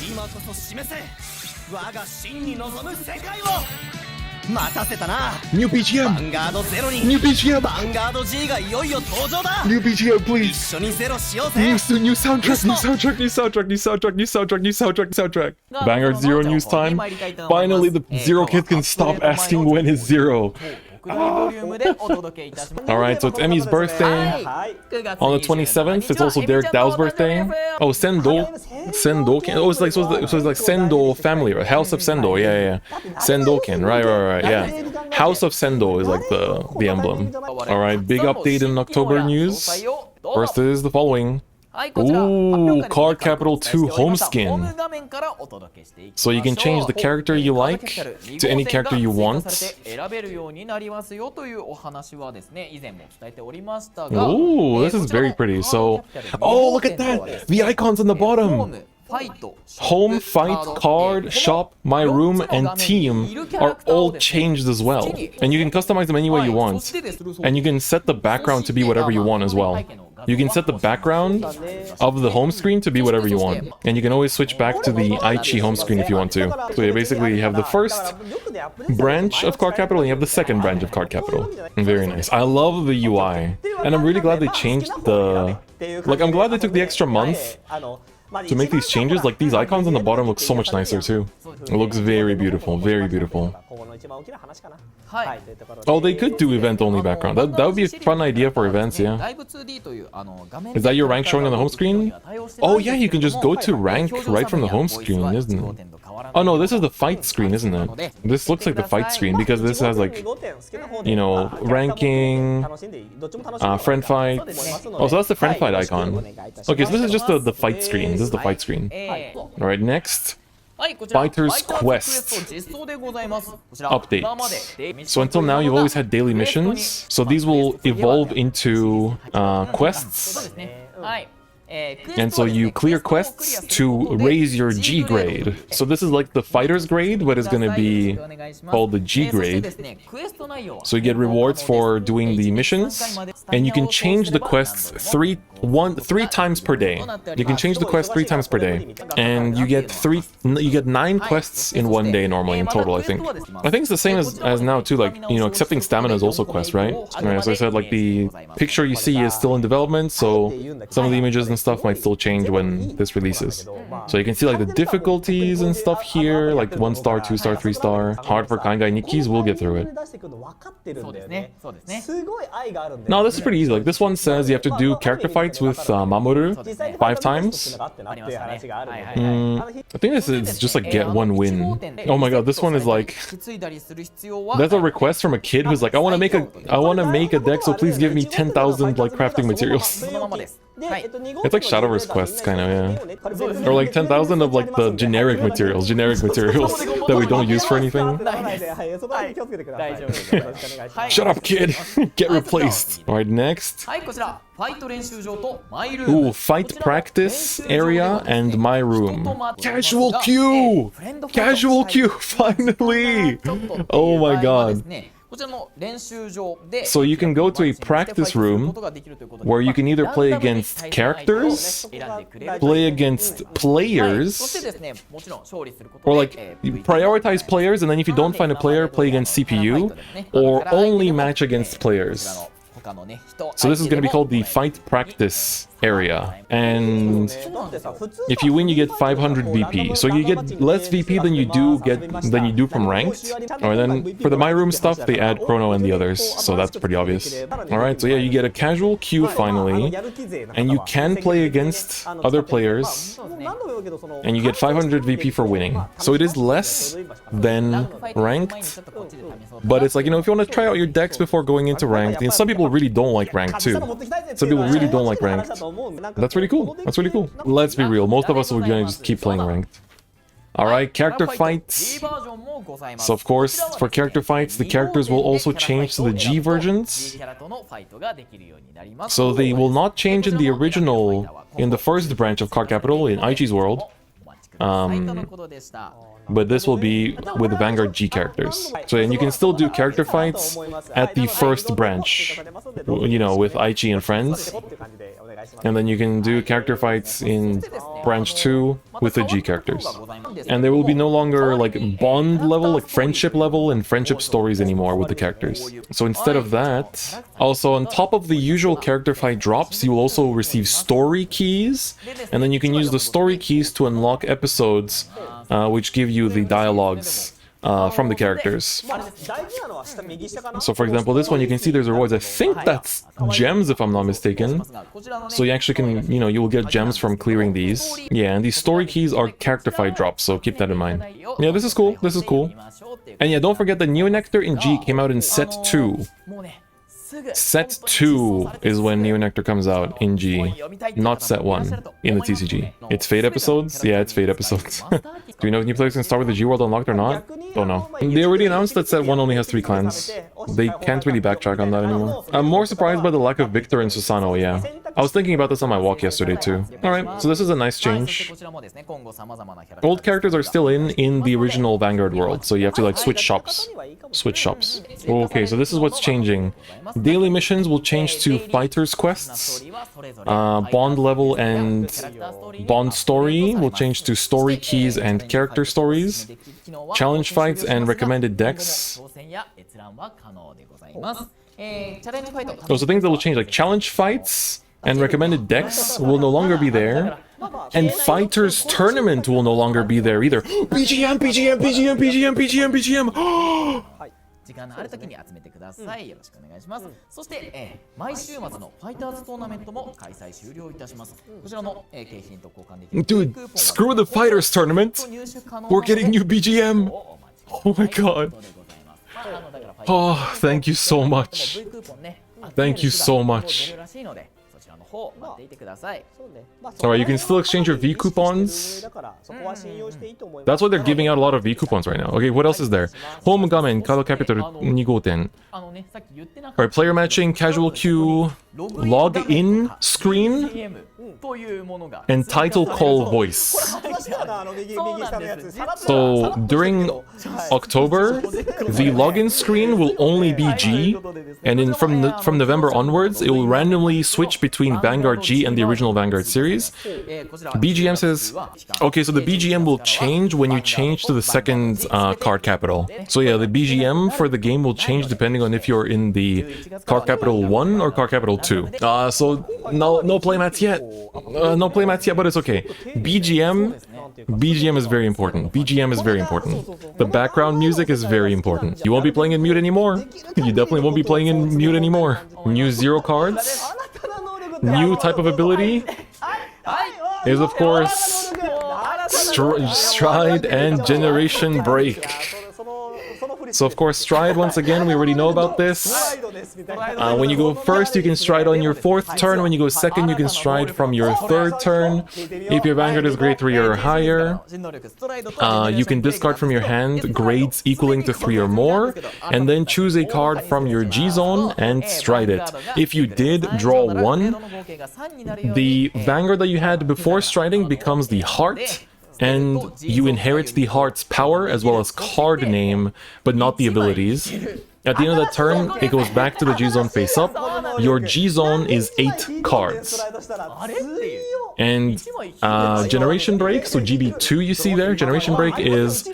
New BGM! New BGM! New BGM, please! New soundtrack! Vanguard Zero news time. Finally, the Zero Kids can stop asking when is Zero. Alright, so it's Emmy's birthday on the 27th. It's also Derek Dow's birthday. Oh, Sendo. Oh, it's like Sendo family, right? House of Sendo. Yeah. Sendoken. Right. Yeah. House of Sendo is like the emblem. Alright, big update in October news. First is the following. Ooh, Card Capital 2 home skin. So you can change the character you like to any character you want. Ooh, this is very pretty. So, oh, look at that! The icons on the bottom! Home, fight, card, shop, my room, and team are all changed as well. And you can customize them any way you want. And you can set the background to be whatever you want as well. You can set the background of the home screen to be whatever you want. And you can always switch back to the Aichi home screen if you want to. So you basically have the first branch of Card Capital and you have the second branch of Card Capital. Very nice. I love the UI. And I'm really glad they changed the... Like, I'm glad they took the extra month to make these changes. Like, these icons on the bottom look so much nicer too. It looks very beautiful, very beautiful. Oh, they could do event-only background. That would be a fun idea for events, yeah. Is that your rank showing on the home screen? Oh yeah, you can just go to rank right from the home screen, isn't it? Oh no, this is the fight screen, isn't it? This looks like the fight screen because this has like, you know, ranking, friend fight. Oh, so that's the friend fight icon. Okay, so this is just the fight screen. This is the fight screen. Alright, next. Fighter's Quest update. So until now, you've always had daily missions. So these will evolve into quests. And so you clear quests to raise your G grade. So this is like the fighter's grade, but it's going to be called the G grade. So you get rewards for doing the missions, and you can change the quests three times per day. You can change the quest 3 times per day, and you get 9 quests in one day normally in total. I think it's the same as now too. Like, you know, accepting stamina is also a quest, right? As I said, like the picture you see is still in development, so some of the images and stuff might still change when this releases. So you can see like the difficulties and stuff here, like 1 star, 2 star, 3 star. Hard for Kangai Nikkis, we'll get through it. No, this is pretty easy. Like this one says you have to do character fights with Mamoru 5 times. I think this is just like get 1 win. Oh my god, this one is like, that's a request from a kid who's like, I want to make a deck, so please give me 10,000 like crafting materials. It's like Shadowverse quests, kind of, yeah. Or like 10,000 of like the generic materials that we don't use for anything. Shut up, kid! Get replaced! Alright, next. Ooh, fight practice area and my room. Casual queue! Casual queue, finally! Oh my god. So you can go to a practice room where you can either play against characters, play against players, or like prioritize players, and then if you don't find a player, play against CPU, or only match against players. So this is going to be called the fight practice area, and if you win you get 500 VP. So you get less VP than you do from ranked. Or then for the my room stuff they add Chrono and the others, so that's pretty obvious. Alright, so yeah, you get a casual queue finally, and you can play against other players, and you get 500 VP for winning. So it is less than ranked, but it's like, you know, if you want to try out your decks before going into ranked, and some people really don't like ranked too. Some people really don't like ranked. That's really cool. That's really cool. Let's be real, most of us are gonna just keep playing ranked. Alright, character fights. So of course, for character fights, the characters will also change to the G versions. So they will not change in the original, in the first branch of Card Capital, in Aichi's world. But this will be with Vanguard G characters. So and you can still do character fights at the first branch, you know, with Aichi and friends. And then you can do character fights in branch 2 with the G characters. And there will be no longer like bond level, like friendship level and friendship stories anymore with the characters. So instead of that, also on top of the usual character fight drops, you will also receive story keys. And then you can use the story keys to unlock episodes which give you the dialogues from the characters. So for example, this one you can see there's rewards. I think that's gems if I'm not mistaken. So you actually can, you know, you will get gems from clearing these. Yeah, and these story keys are character fight drops, so keep that in mind. Yeah, this is cool, this is cool. And yeah, don't forget that Neo Nectar in G came out in set 2. Set 2 is when Neo Nectar comes out in G, not set 1 in the TCG. It's Fate episodes? Yeah, it's Fate episodes. Do you know if new players can start with the G World unlocked or not? Don't know. They already announced that set 1 only has 3 clans. They can't really backtrack on that anymore. I'm more surprised by the lack of Victor and Susano, yeah. I was thinking about this on my walk yesterday too. Alright, so this is a nice change. Old characters are still in the original Vanguard world, so you have to like switch shops. Switch shops. Okay, so this is what's changing. Daily missions will change to Fighters quests. Bond level and Bond story will change to story keys and character stories. Challenge fights and recommended decks. Those are things that will change, like challenge fights and recommended decks will no longer be there. And Fighters Tournament will no longer be there either. BGM, BGM, BGM, BGM, BGM, BGM! 時間のある時に集めてください。よろしくお願いします。そして、毎週末のファイターズトーナメントも開催終了いたします。こちらの、景品と交換できる。Dude, screw the Fighters Tournament! We're getting new BGM! Oh my god. Oh, thank you so much. Thank you so much. Alright, you can still exchange your V coupons. That's why they're giving out a lot of V coupons right now. Okay, what else is there? Home Gamen, Kado Capital 2号店. Alright, player matching, casual queue, log-in screen, and title call voice. So during October, the login screen will only be G, and then from November onwards, it will randomly switch between Vanguard G and the original Vanguard series. BGM says, okay, so the BGM will change when you change to the second card capital. So yeah, the BGM for the game will change depending on if you're in the card capital 1 or card capital 2. So no playmats yet. No playmats yet, but it's okay. BGM is very important. BGM is very important. The background music is very important. You won't be playing in mute anymore. You definitely won't be playing in mute anymore. New 0 cards. New type of ability is, of course, Stride and Generation Break. So of course, Stride, once again, we already know about this. When you go first, you can Stride on your 4th turn. When you go second, you can Stride from your 3rd turn. If your Vanguard is grade 3 or higher, you can discard from your hand grades equaling to 3 or more, and then choose a card from your G-Zone and Stride it. If you did draw 1, the Vanguard that you had before Striding becomes the Heart, and you inherit the Heart's power as well as card name, but not the abilities. At the end of that turn, it goes back to the G-Zone face up. Your G-Zone is 8 cards. And Generation Break, so GB2 you see there, Generation Break is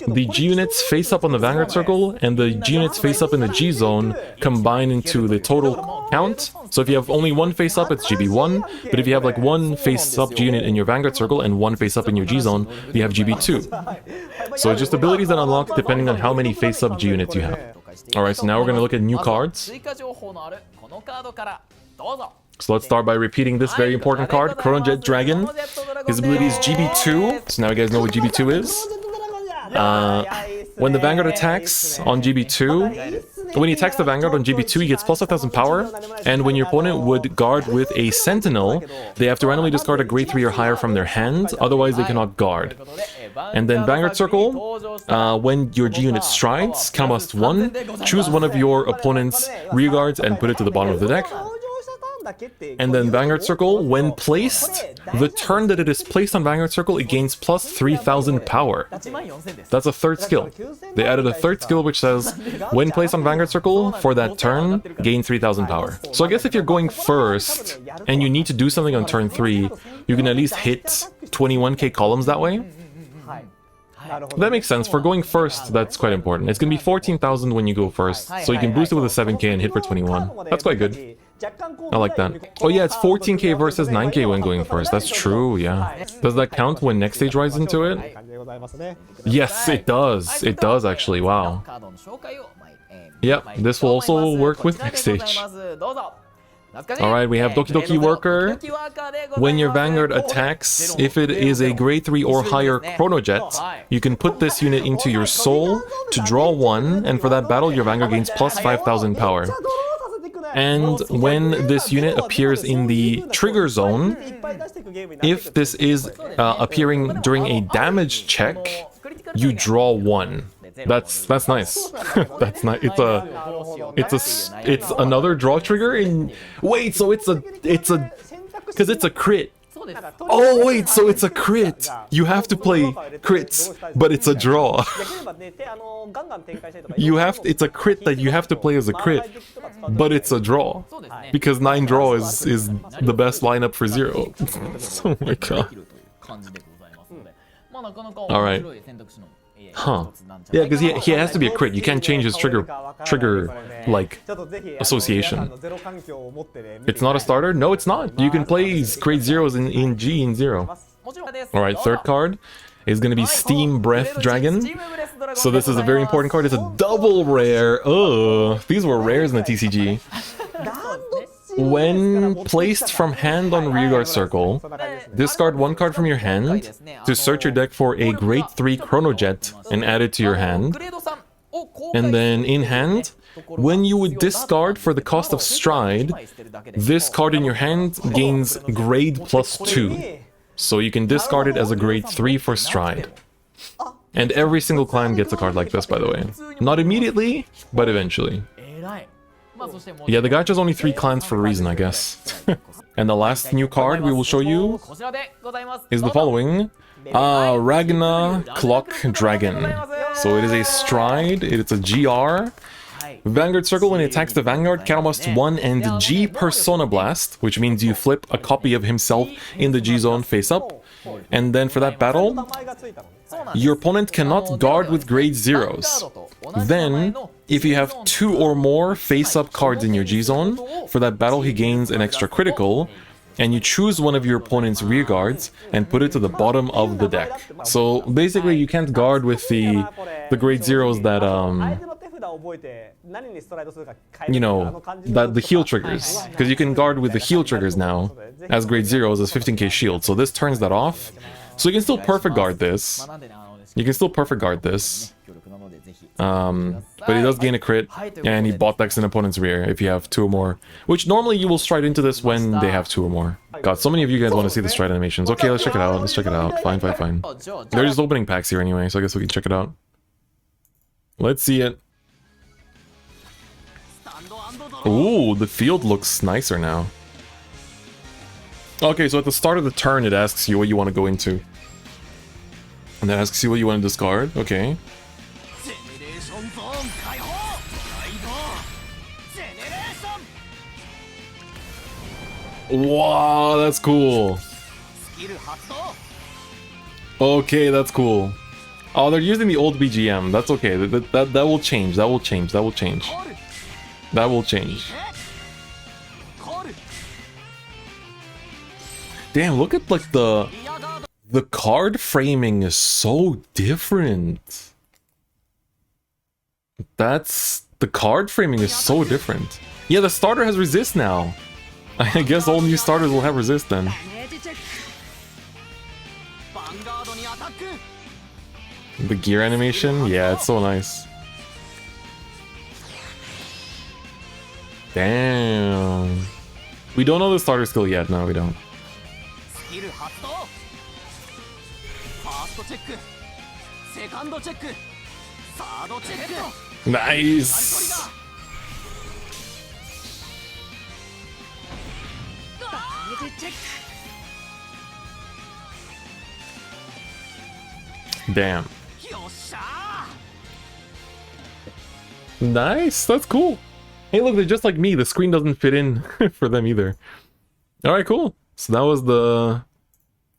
the G-Units face up on the Vanguard Circle and the G-Units face up in the G-Zone combine into the total count. So if you have only 1 face up, it's GB1, but if you have like 1 face up G-Unit in your Vanguard Circle and 1 face up in your G-Zone, you have GB2. So just abilities that unlock depending on how many face up G-Units you have. Alright, so now we're gonna look at new cards. So let's start by repeating this very important card, Chronojet Dragon. His ability is GB2, so now you guys know what GB2 is. When the Vanguard attacks on GB2, when he attacks the Vanguard on GB2, he gets plus 1000 power, and when your opponent would guard with a Sentinel, they have to randomly discard a grade 3 or higher from their hand, otherwise they cannot guard. And then Vanguard Circle, when your G-Unit strides, combust 1, choose one of your opponent's rear guards and put it to the bottom of the deck. And then Vanguard Circle, when placed, the turn that it is placed on Vanguard Circle, it gains plus 3,000 power. That's a third skill. They added a third skill which says, when placed on Vanguard Circle, for that turn, gain 3,000 power. So I guess if you're going first, and you need to do something on turn 3, you can at least hit 21k columns that way. That makes sense. For going first, that's quite important. It's going to be 14,000 when you go first, so you can boost it with a 7k and hit for 21. That's quite good. I like that. Oh yeah, it's 14k versus 9k when going first. That's true, yeah. Does that count when next stage rides into it? Yes, it does. It does actually, wow. Yep, this will also work with next stage. Alright, we have Doki Doki Worker. When your Vanguard attacks, if it is a grade 3 or higher Chronojet, you can put this unit into your soul to draw 1, and for that battle your Vanguard gains plus 5,000 power. And when this unit appears in the trigger zone, if this is appearing during a damage check, you draw 1. That's nice. That's nice. It's another draw trigger in. Wait, so it's a because it's a crit. Oh wait, so it's a crit. You have to play crits, but it's a draw. It's a crit that you have to play as a crit, but it's a draw because 9 draw is the best lineup for 0. Oh my god. All right. Huh. Yeah, because he has to be a crit. You can't change his trigger like association. It's not a starter? No, it's not. You can play grade 0s in G in 0. Alright, third card is going to be Steam Breath Dragon. So this is a very important card. It's a double rare. Oh, these were rares in the TCG. When placed from hand on rearguard circle, discard 1 card from your hand to search your deck for a grade 3 Chronojet and add it to your hand. And then in hand, when you would discard for the cost of Stride, this card in your hand gains grade plus 2. So you can discard it as a grade 3 for Stride. And every single clan gets a card like this, by the way. Not immediately, but eventually. Yeah, the gacha's only 3 clans for a reason, I guess. And the last new card we will show you is the following. Ragna Clock Dragon. So it is a Stride, it's a GR. Vanguard Circle, when it attacks the Vanguard, counterblast 1 and G Persona Blast, which means you flip a copy of himself in the G zone face up. And then for that battle, your opponent cannot guard with grade 0s. Then, if you have 2 or more face-up cards in your G-zone, for that battle he gains an extra critical, and you choose one of your opponent's rear guards and put it to the bottom of the deck. So basically you can't guard with the grade 0s that, you know, the heal triggers. Because you can guard with the heal triggers now, as grade 0s as 15k shield, so this turns that off. So you can still perfect guard this. You can still perfect guard this. But he does gain a crit, and he bot decks an opponent's rear if you have 2 or more. Which normally you will stride into this when they have 2 or more. God, so many of you guys want to see the stride animations. Okay, let's check it out. Let's check it out. Fine. They're just opening packs here anyway, so I guess we can check it out. Let's see it. Ooh, the field looks nicer now. Okay, so at the start of the turn, it asks you what you want to go into. And then asks you what you want to discard. Okay. Wow, that's cool. Okay, that's cool. Oh, they're using the old BGM. That's okay. That will change. That will change. That will change. That will change. Damn, look at like the card framing is so different. The card framing is so different. Yeah, the starter has resist now. I guess all new starters will have resist then. The gear animation? Yeah, it's so nice. Damn. We don't know the starter skill yet. No, we don't. Nice. Damn. Nice, that's cool. Hey, look, they're just like me. The screen doesn't fit in for them either. Alright, cool. So that was the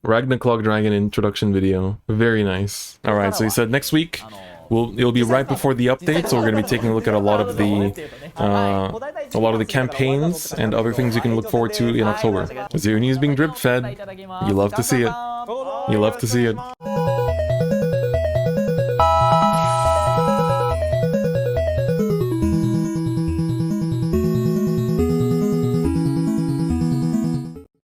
Ragnarok Dragon introduction video. Very nice. Alright, so he said next week it'll be right before the update, so we're going to be taking a look at a lot of the campaigns and other things you can look forward to in October. Zero news being drip fed. You love to see it. You love to see it.